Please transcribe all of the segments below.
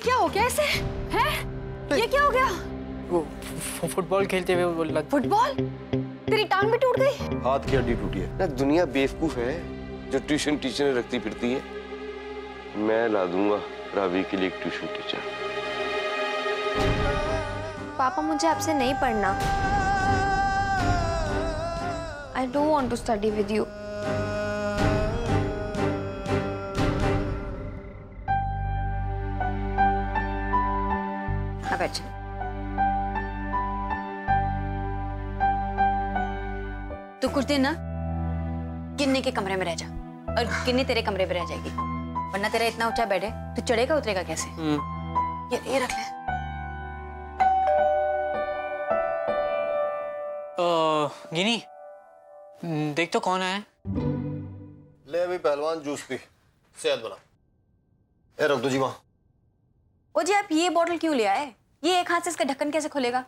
क्या हो गया इसे? हैं? ये क्या हो गया? वो फुटबॉल खेलते हुए वो लग। फुटबॉल? तेरी टांग भी टूट गई? हाथ की हड्डी टूटी है ना। दुनिया बेवकूफ है जो ट्यूशन टीचर रखती फिरती है। मैं ला दूंगा रावी के लिए एक ट्यूशन टीचर। पापा मुझे आपसे नहीं पढ़ना। I don't want to study with you. हाँ बैठ। तू कुछ दिन ना गिन्नी के कमरे में रह जा और गिन्नी तेरे कमरे में रह जाएगी, वरना तेरा इतना ऊंचा बेड है, तू चढ़ेगा उतरेगा कैसे? ये रख ले। गिनी, देख तो कौन है? ले अभी पहलवान जूस पी, सेहत बना। ए रख दो जी वहाँ। ओ जी, आप ये बोतल क्यों ले आए? ये एक हाथ से इसका ढक्कन कैसे खुलेगा?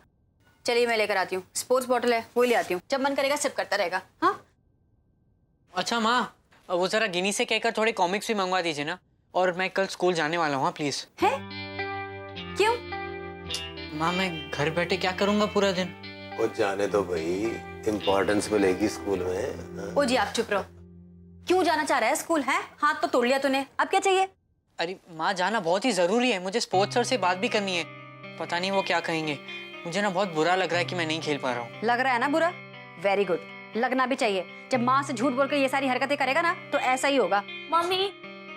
चलिए मैं लेकर आती हूँ, स्पोर्ट्स बोतल है वो ले आती हूँ, जब मन करेगा सिप करता रहेगा। हाँ अच्छा माँ, वो जरा गिनी से कहकर थोड़े कॉमिक्स भी मंगवा दीजिए ना, और मैं कल स्कूल जाने वाला हूँ प्लीज। है? क्यों? माँ मैं घर बैठे क्या करूँगा पूरा दिन? वो जाने दो भाई, इम्पोर्टेंस मिलेगी स्कूल में। ओ जी आप चुप रहो। क्यों जाना चाह रहा है स्कूल? है हाथ तो तोड़ लिया तूने, अब क्या चाहिए? अरे माँ जाना बहुत ही जरूरी है, मुझे स्पोर्ट्स सर से बात भी करनी है। पता नहीं वो क्या कहेंगे, मुझे ना बहुत बुरा लग रहा है कि मैं नहीं खेल पा रहा हूँ। लग रहा है ना बुरा? वेरी गुड, लगना भी चाहिए। जब माँ से झूठ बोल कर ये सारी हरकतें करेगा ना तो ऐसा ही होगा। मम्मी,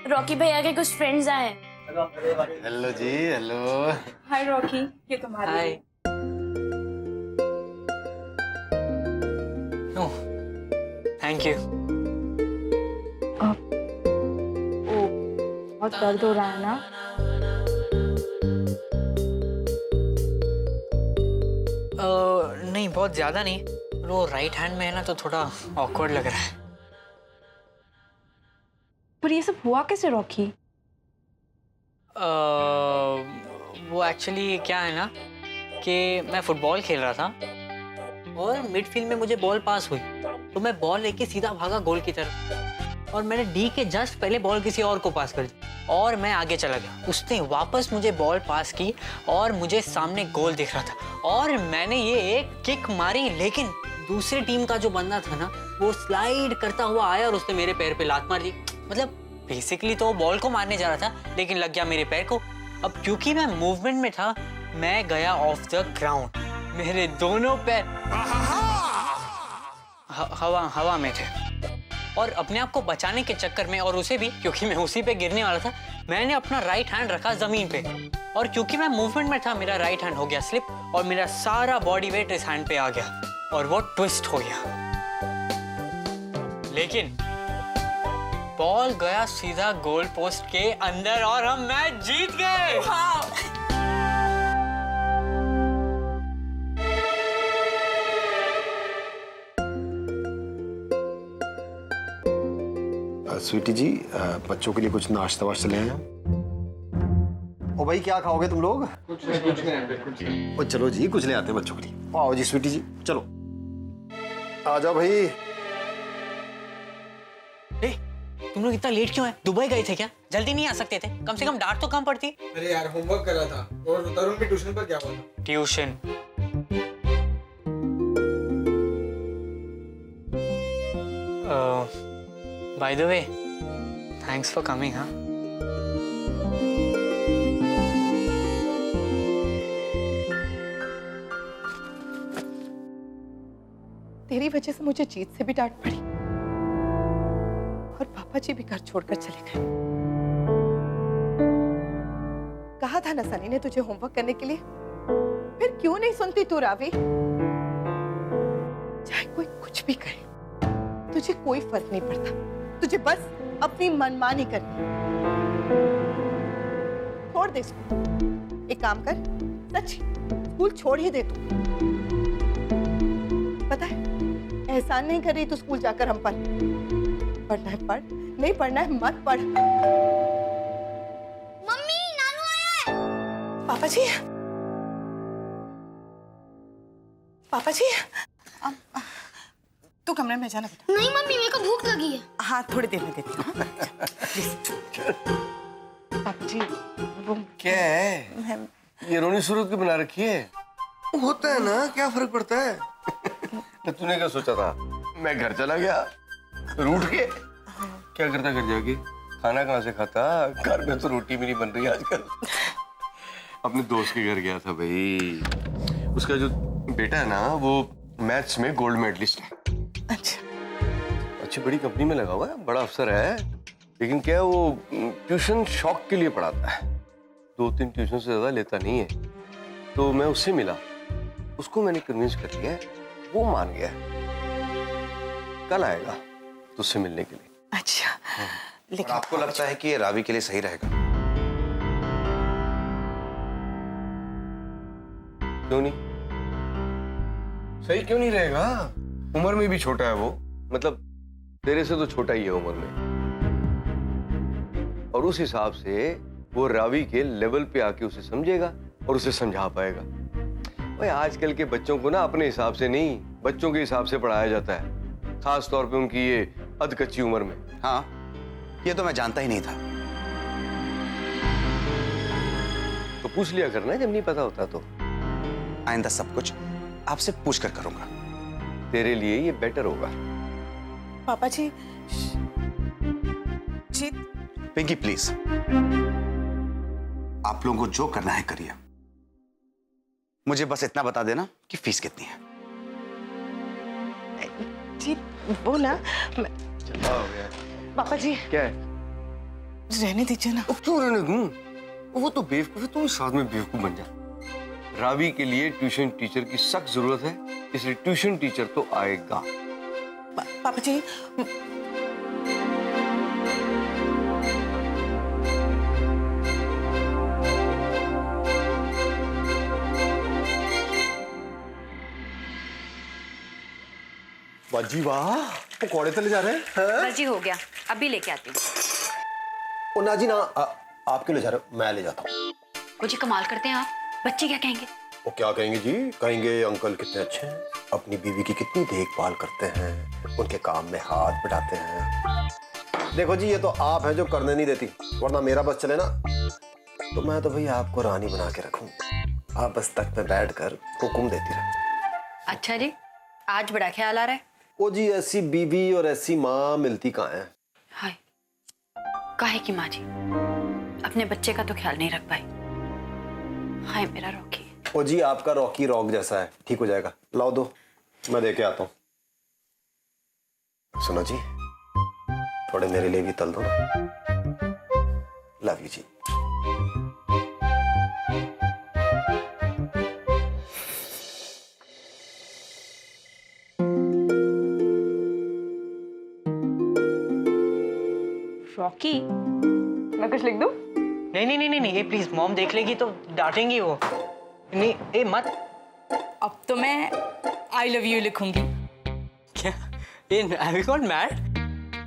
रॉकी भैया के कुछ फ्रेंड्स आए हैं। हेलो जी, हेलो। हाय रॉकी, ये तुम्हारे हाय। लिए। ओह, थैंक यू। बहुत दर्द हो रहा है ना? नहीं बहुत ज्यादा नहीं, वो राइट हैंड में है ना तो थोड़ा ऑकवर्ड लग रहा है। पर ये सब हुआ कैसे रॉकी? वो एक्चुअली क्या है ना कि मैं फुटबॉल खेल रहा था और मिडफील्ड में मुझे बॉल पास हुई, तो मैं बॉल लेके सीधा भागा गोल की तरफ, और मैंने डी के जस्ट पहले बॉल किसी और को पास कर दी और मैं आगे चला गया। उसने वापस मुझे बॉल पास की और मुझे सामने गोल दिख रहा था और मैंने ये एक किक मारी, लेकिन दूसरी टीम का जो बंदा था ना वो स्लाइड करता हुआ आया और उसने मेरे पैर पे लात मार दी। मतलब बेसिकली तो वो बॉल को मारने जा रहा था लेकिन लग गया मेरे पैर को। अब क्योंकि मैं मूवमेंट में था मैं गया ऑफ द ग्राउंड, मेरे दोनों पैर हवा में थे, और अपने आप को बचाने के चक्कर में और उसे भी क्योंकि मैं उसी पे गिरने वाला था, मैंने अपना राइट हैंड रखा जमीन पे, और क्योंकि मैं मूवमेंट में था मेरा राइट हैंड हो गया स्लिप और मेरा सारा बॉडी वेट इस हैंड पे आ गया और वो ट्विस्ट हो गया। लेकिन बॉल गया सीधा गोल पोस्ट के अंदर और हम मैच जीत गए। स्वीटी जी, बच्चों के लिए कुछ नाश्ता वाश्ता ले आए हैं? ओ भाई क्या खाओगे तुम लोग? कुछ नहीं। ओ चलो जी कुछ ले आते हैं बच्चों के लिए। आओ जी स्वीटी जी, चलो आ जाओ भाई। तुम लोग इतना लेट क्यों है? दुबई गए थे क्या? जल्दी नहीं आ सकते थे? कम से कम डांट तो कम पड़ती। अरे यार होमवर्क कर रहा था। और तरुण भी ट्यूशन पर क्या हुआ था? Tuition? By the way, thanks for coming. हाँ तेरी वजह से मुझे जीत से भी डांट पड़ी और पापा जी भी घर छोड़कर चले गए। कहा था ना सनी ने तुझे होमवर्क करने के लिए, फिर क्यों नहीं सुनती तू रावी? चाहे कोई कुछ भी कहे तुझे कोई फर्क नहीं पड़ता, तुझे बस अपनी मनमानी करनी। छोड़ दे स्कूल, एक काम कर, सच स्कूल छोड़ ही दे तू। पता है एहसान नहीं कर रही तो स्कूल जाकर हम पर। पढ़ना है पढ़, नहीं पढ़ना है मत पढ़। मम्मी, नानू आया है। पापा जी, पापा जी, तू कमरे में जाना बेटा। नहीं मम्मी, मेरे को भूख लगी है। हाँ थोड़ी देर में देती हूँ। पापा जी वो क्या है? ये रोनी सूरत की बना रखी है? होता है ना, क्या फर्क पड़ता है? तो तूने क्या सोचा था? मैं घर चला गया रूठ के? क्या करता घर जाके? खाना कहाँ से खाता? घर में तो रोटी भी नहीं बन रही आजकल। अपने दोस्त के घर गया था भाई। उसका जो बेटा है ना, वो मैथ्स में गोल्ड मेडलिस्ट है। अच्छा, अच्छी बड़ी कंपनी में लगा हुआ है, बड़ा अफसर है। लेकिन क्या है, वो ट्यूशन शौक के लिए पढ़ाता है। 2-3 ट्यूशन से ज्यादा लेता नहीं है। तो मैं उससे मिला, उसको मैंने कन्विंस कर लिया है, वो मान गया है। कल आएगा तुझसे मिलने के लिए। अच्छा। और आपको लगता है कि ये रावी के लिए सही रहेगा? क्यों नहीं? सही क्यों नहीं रहेगा? उम्र में भी छोटा है वो, मतलब तेरे से तो छोटा ही है उम्र में। और उस हिसाब से वो रावी के लेवल पे आके उसे समझेगा और उसे समझा पाएगा। भाई आजकल के बच्चों को ना अपने हिसाब से नहीं, बच्चों के हिसाब से पढ़ाया जाता है, खास तौर पे उनकी ये अधकच्ची उम्र में। हाँ, ये तो मैं जानता ही नहीं था। तो पूछ लिया करना जब नहीं पता होता तो। आइंदा सब कुछ आपसे पूछ कर करूंगा। तेरे लिए ये बेटर होगा। पापा जी, जी पिंकी प्लीज, आप लोगों को जो करना है करिए। मुझे बस इतना बता देना कि फीस कितनी है। जी वो ना चला हो गया। पापा जी क्या है? रहने दीजिए ना। अब क्यों रहने दूं? वो तो बेवकूफ है, तू भी साथ में बेवकूफ बन जा। रावी के लिए ट्यूशन टीचर की सख्त जरूरत है, इसलिए ट्यूशन टीचर तो आएगा। पापा जी, बाजी वाह, पकौड़े तले जा रहे हैं? बस जी हो गया, अभी लेके आती हूँ। ओ ना जी ना, आप क्यों ले जा रहे हो? मैं ले जाता हूँ। वो जी कमाल करते हैं आप, बच्चे क्या कहेंगे? वो क्या कहेंगे जी? कहेंगे अंकल कितने अच्छे हैं, अपनी बीवी की कितनी देखभाल करते हैं, उनके काम में हाथ बटाते हैं। देखो जी, ये तो आप हैं जो करने नहीं देती, वरना मेरा बस चले ना तो मैं तो भाई आपको रानी बना के रखूं। आप बस तख्त में बैठकर हुक्म देती रहे। अच्छा जी, आज बड़ा ख्याल आ रहा है। ओ जी, ऐसी बीवी और ऐसी माँ मिलती कहाँ है? हाय, काहे की माँ जी अपने बच्चे का तो ख्याल नहीं रख पाई। हाय मेरा रॉकी। ओ जी, आपका रॉकी रॉक जैसा है, ठीक हो जाएगा। लाओ दो, मैं दे के आता हूँ। सुनो जी, थोड़े मेरे लिए भी तल दो ना। Love you ji. रॉकी, मैं कुछ लिख दूं? नहीं नहीं नहीं नहीं, ये प्लीज मॉम देख लेगी तो डांटेंगी वो। नहीं ए मत। अब तो मैं आई लव यू लिखूंगी। क्या? ये हैव यू गॉट मैड?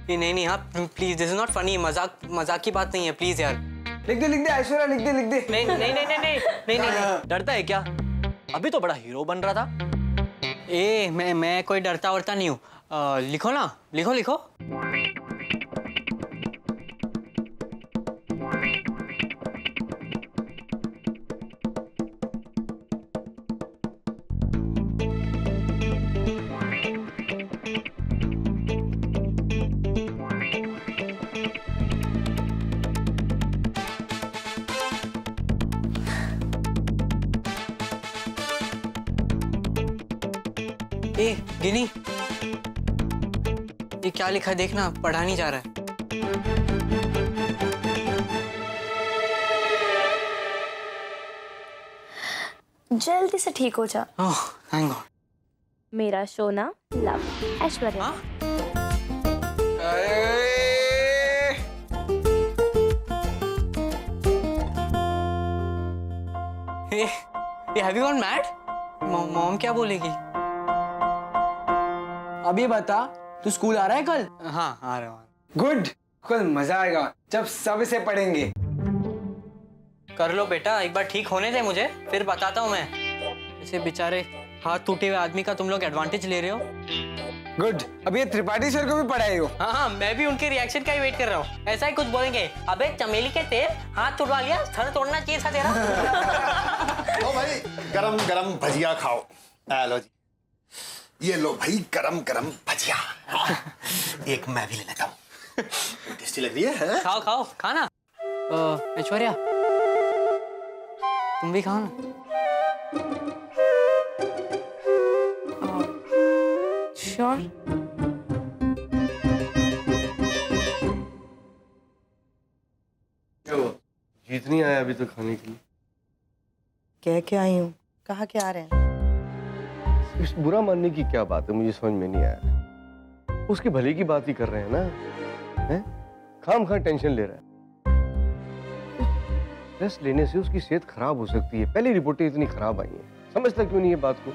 ये नहीं नहीं, हाँ please, this is not funny. मजाक की बात नहीं है, प्लीज यार। लिख दे ऐश्वर्या, लिख दे। नहीं नहीं नहीं नहीं नहीं नहीं। डरता है क्या? अभी तो बड़ा हीरो बन रहा था। ए मैं कोई डरता वरता नहीं हूँ। लिखो ना, लिखो। ए गिनी, ये क्या लिखा देखना, पढ़ा नहीं जा रहा है। जल्दी से ठीक हो जा। Oh thank God. मेरा सोना लव ऐश्वर्या। हाँ? ये have you gone mad? Mom क्या बोलेगी? अब ये बता, तू स्कूल आ रहा है कल? हाँ आ रहा हूँ। गुड, कल मजा आएगा जब सब इसे पढ़ेंगे। कर लो बेटा, एक बार ठीक होने दे मुझे, फिर बताता हूँ मैं। ऐसे बेचारे हाथ टूटे हुए आदमी का तुम लोग एडवांटेज ले रहे हो। गुड। अब ये त्रिपाठी सर को भी पढ़ाई हो? हाँ हाँ, मैं भी उनके रिएक्शन का ही वेट कर रहा हूँ। ऐसा ही कुछ बोलेंगे, अबे चमेली के तेल, हाथ तोड़वा लिया, सर तोड़ना चाहिए था तेरा। लो भाई गरम गरम भजिया खाओ। लो जी, ये लो भाई गरम गरम भजिया। एक मैं भी ले लेता हूँ। टेस्टी लग रही है? खाओ खाओ, खाना। ऐश्वर्या, तुम भी खाओ ना। श्योर। जीत नहीं आया अभी तो खाने के लिए। कह के आई हूँ, कहाँ के आ रहे हैं? इस बुरा मानने की क्या बात है, मुझे समझ में नहीं आया। उसके भले की बात ही कर रहे हैं ना, हैं? खाम खा टेंशन ले रहा है। रेस्ट लेने से उसकी सेहत खराब हो सकती है। पहले रिपोर्टें इतनी खराब आई हैं, समझता क्यों नहीं है बात को?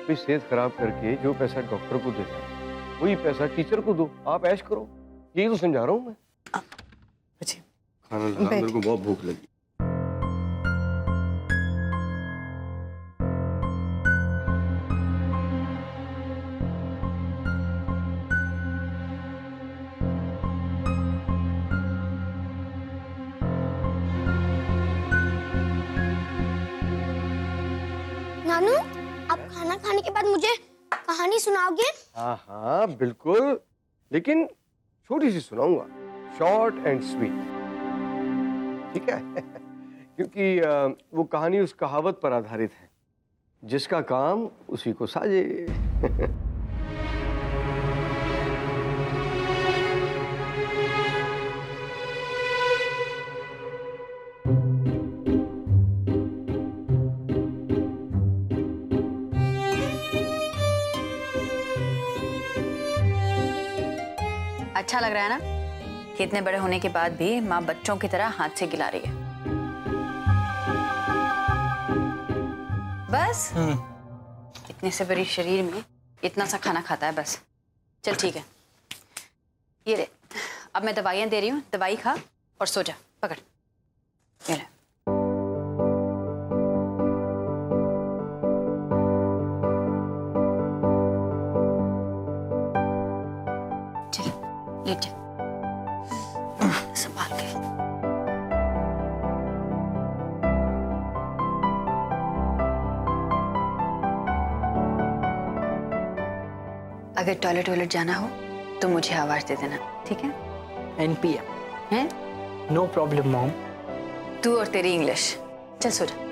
भाई सेहत खराब करके जो पैसा डॉक्टर को देना है वही पैसा टीचर को दो, आप ऐश करो। यही तो समझा रहा हूँ मैं। अच्छा, खाना लगा, मेरे को बहुत भूख लगी। नानू, आप खाना खाने के बाद मुझे कहानी सुनाओगे? हाँ हाँ बिल्कुल, लेकिन छोटी सी सुनाऊंगा, शॉर्ट एंड स्वीट, ठीक है? क्योंकि वो कहानी उस कहावत पर आधारित है, जिसका काम उसी को साजे। अच्छा लग रहा है ना कि इतने बड़े होने के बाद भी माँ बच्चों की तरह हाथ से खिला रही है। बस इतने से बड़ी शरीर में इतना सा खाना खाता है बस। चल ठीक है, ये ले, अब मैं दवाइयाँ दे रही हूँ, दवाई खा और सो जा। पकड़, ये ले। चल लेट जा, संभाल के। अगर टॉयलेट जाना हो तो मुझे आवाज दे देना, ठीक है? NPM, हैं? No problem mom. तू और तेरी इंग्लिश। चल सो जा।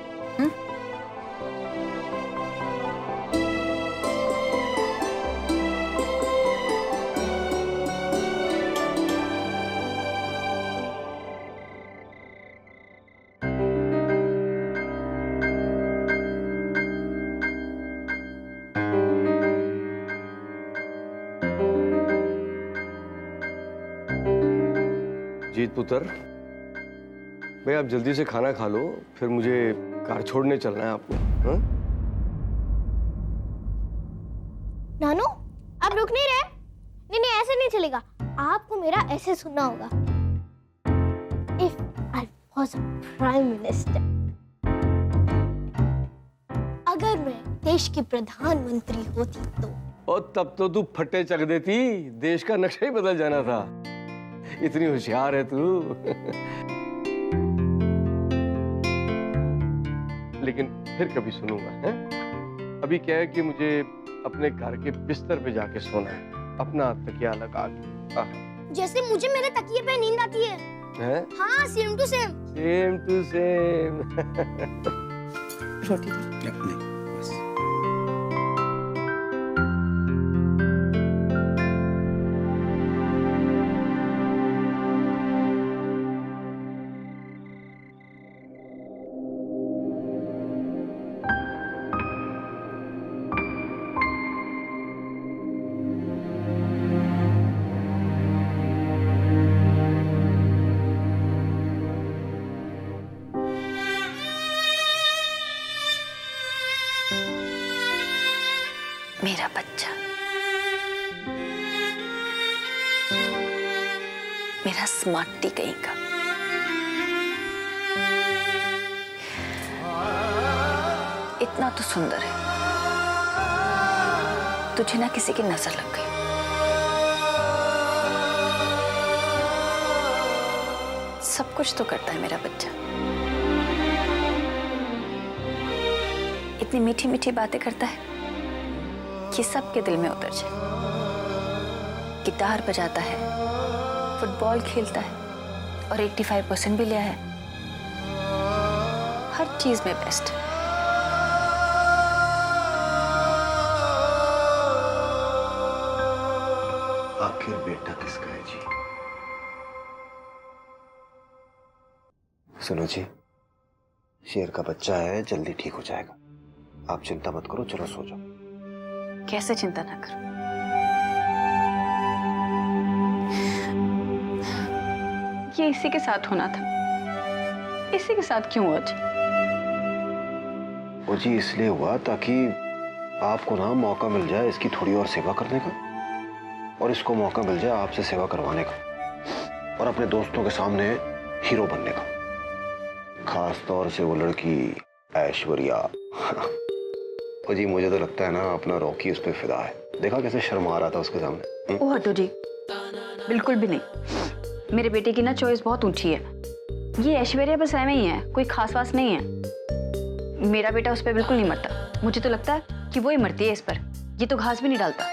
जीत पुत्र, भाई आप जल्दी से खाना खा लो, फिर मुझे कार छोड़ने चलना है आपको। हाँ? नानू, आप रुक नहीं रहे? नहीं नहीं, ऐसे नहीं चलेगा। आपको मेरा ऐसे सुनना होगा। If I was a prime minister, अगर मैं देश की प्रधानमंत्री होती तो। और तब तो तू फट्टे चक देती, देश का नक्शा ही बदल जाना था। इतनी होशियार है तू। लेकिन फिर कभी सुनूंगा, हैं? अभी क्या है कि मुझे अपने घर के बिस्तर पे जाके सोना है, अपना तकिया लगा के। जैसे मुझे मेरे तकिए पे नींद आती है। हैं? हाँ, same to same. Same to same. रोटी दे। नहीं बस। मेरा बच्चा, मेरा स्मार्टी कहीं का। इतना तो सुंदर है, तुझे ना किसी की नजर लग गई। सब कुछ तो करता है मेरा बच्चा, इतनी मीठी मीठी बातें करता है कि सबके दिल में उतर जाए। गिटार बजाता है, फुटबॉल खेलता है और 85% भी लिया है। हर चीज में बेस्ट। आखिर बेटा किसका है जी? सुनो जी, शेर का बच्चा है, जल्दी ठीक हो जाएगा। आप चिंता मत करो, चलो सो जाओ। कैसे चिंता ना करूं? ये इसी के साथ होना था, इसी के साथ क्यों हुआ जी? वो जी इसलिए हुआ ताकि आपको ना मौका मिल जाए इसकी थोड़ी और सेवा करने का, और इसको मौका मिल जाए आपसे सेवा करवाने का और अपने दोस्तों के सामने हीरो बनने का। खास तौर से वो लड़की ऐश्वर्या। वो जी मुझे तो लगता है ना अपना रॉकी उस पर फिदा है। देखा कैसे शर्मा रहा था उसके सामने। ओ हटो जी, बिल्कुल भी नहीं। मेरे बेटे की ना चॉइस बहुत ऊंची है। ये ऐश्वर्या बस ऐਵੇਂ ही है, कोई खास वास नहीं है। मेरा बेटा उस पर बिल्कुल नहीं मरता। मुझे तो लगता है कि वो ही मरती है इस पर। ये तो घास भी नहीं डालता।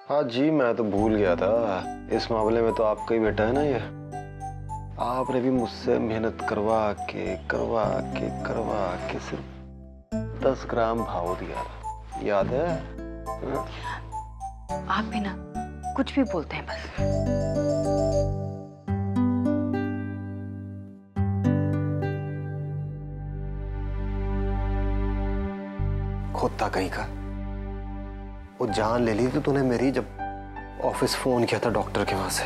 हाँ जी, मैं तो भूल गया था, इस मामले में तो आपका ही बेटा है ना ये। आपने भी मुझसे मेहनत करवा के सिर्फ 10 ग्राम भाव दिया था, याद है? हाँ? आप भी ना कुछ भी बोलते हैं बस। खोता कहीं का। वो जान ले ली तो तूने मेरी, जब ऑफिस फोन किया था डॉक्टर के वहां से।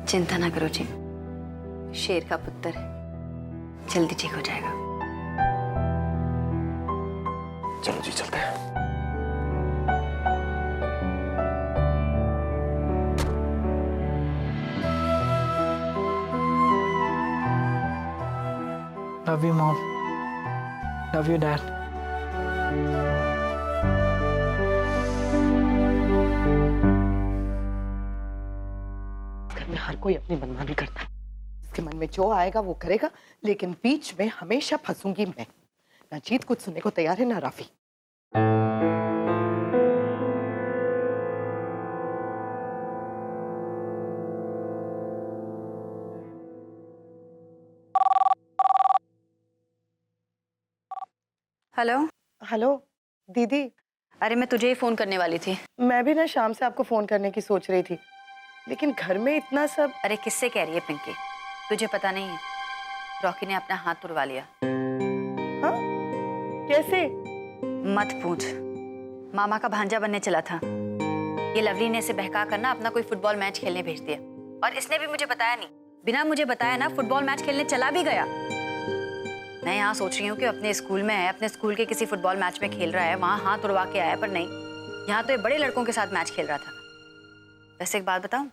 चिंता ना करो जी, शेर का पुत्र है, जल्दी ठीक हो जाएगा। चलो जी चलते हैं। Love you, Mom. Love you, Dad. घर में हर कोई अपनी मनमानी करता है। इसके मन में जो आएगा वो करेगा, लेकिन बीच में हमेशा फंसूंगी मैं। ना जीत कुछ सुनने को तैयार है, ना राफी। हेलो। हेलो दीदी। अरे मैं तुझे ही फोन करने वाली थी। मैं भी ना शाम से आपको फोन करने की सोच रही थी, लेकिन घर में इतना सब। अरे किससे कह रही है पिंकी? तुझे पता नहीं है, रॉकी ने अपना हाथ तुड़वा लिया। हाँ? कैसे? मत पूछ। मामा का भांजा बनने चला था। ये लवली ने इसे बहका कर ना अपना कोई फुटबॉल मैच खेलने भेज दिया, और इसने भी मुझे बताया नहीं। बिना मुझे बताया ना फुटबॉल मैच खेलने चला भी गया। मैं यहाँ सोच रही हूँ कि अपने स्कूल में है, अपने स्कूल के किसी फुटबॉल मैच में खेल रहा है, वहाँ हाथ उड़वा के आया, पर नहीं, यहाँ तो ये बड़े लड़कों के साथ मैच खेल रहा था। वैसे एक बात बताऊँ,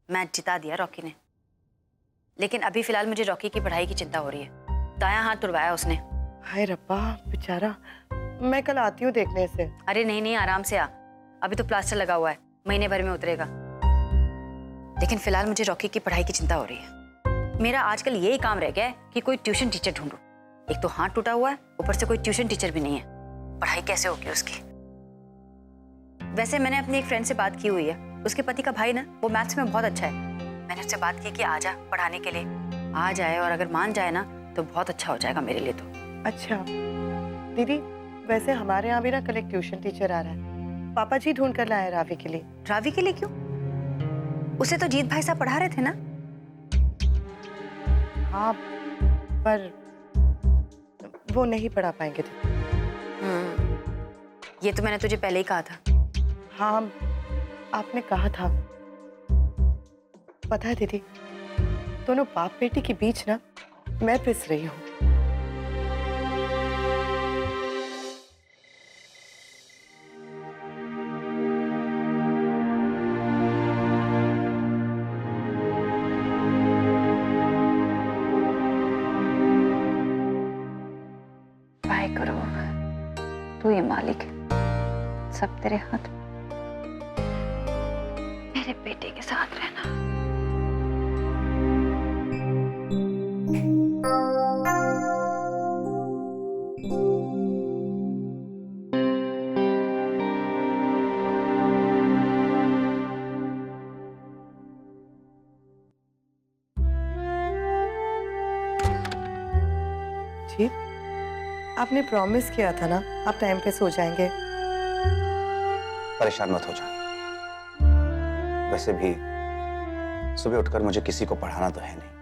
मैच जिता दिया रॉकी ने, लेकिन अभी फिलहाल मुझे रॉकी की पढ़ाई की चिंता हो रही है। दायां हाथ तुड़वाया उसने। हाय रब्बा बेचारा। मैं कल आती हूँ देखने से। अरे नहीं नहीं, आराम से आ, अभी तो प्लास्टर लगा हुआ है, महीने भर में उतरेगा। लेकिन फिलहाल मुझे रॉकी की पढ़ाई की चिंता हो रही है। मेरा आजकल यही काम रह गया है कि कोई ट्यूशन टीचर ढूंढूं। एक तो हाथ टूटा हुआ है, ऊपर से कोई ट्यूशन टीचर भी नहीं है। पढ़ाई कैसे होगी उसकी? वैसे मैंने अपनी एक फ्रेंड से बात की हुई है, उसके पति का भाई ना वो मैथ्स में बहुत अच्छा है। मैंने उससे बात की कि आ जा पढ़ाने के लिए। आ जाए, और अगर मान जाए ना तो बहुत अच्छा हो जाएगा मेरे लिए तो। अच्छा दीदी, वैसे हमारे यहाँ भी ना कल एक ट्यूशन टीचर आ रहा है। पापा जी ढूंढ कर लाए हैं रावी के लिए। रावी के लिए क्यों? उसे तो जीत भाई साहब पढ़ा रहे थे ना। हाँ, पर वो नहीं पढ़ा पाएंगे थे। ये तो मैंने तुझे पहले ही कहा था। हाँ, आपने कहा था। पता है दीदी, दोनों बाप बेटी के बीच ना मैं पिस रही हूँ। तू ही मालिक है, सब तेरे हाथ में। मेरे बेटे के साथ रहना। जी, आपने प्रॉमिस किया था ना आप टाइम पे सो जाएंगे। परेशान मत हो जा। वैसे भी सुबह उठकर मुझे किसी को पढ़ाना तो है नहीं।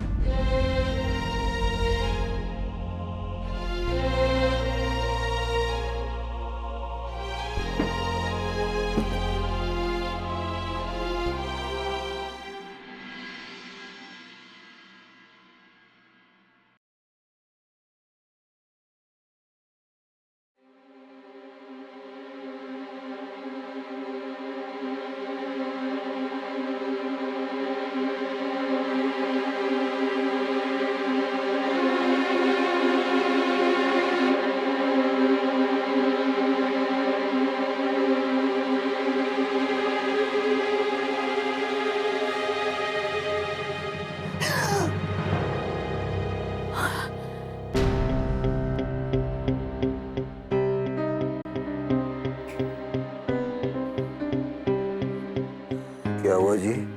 क्या हुआ जी?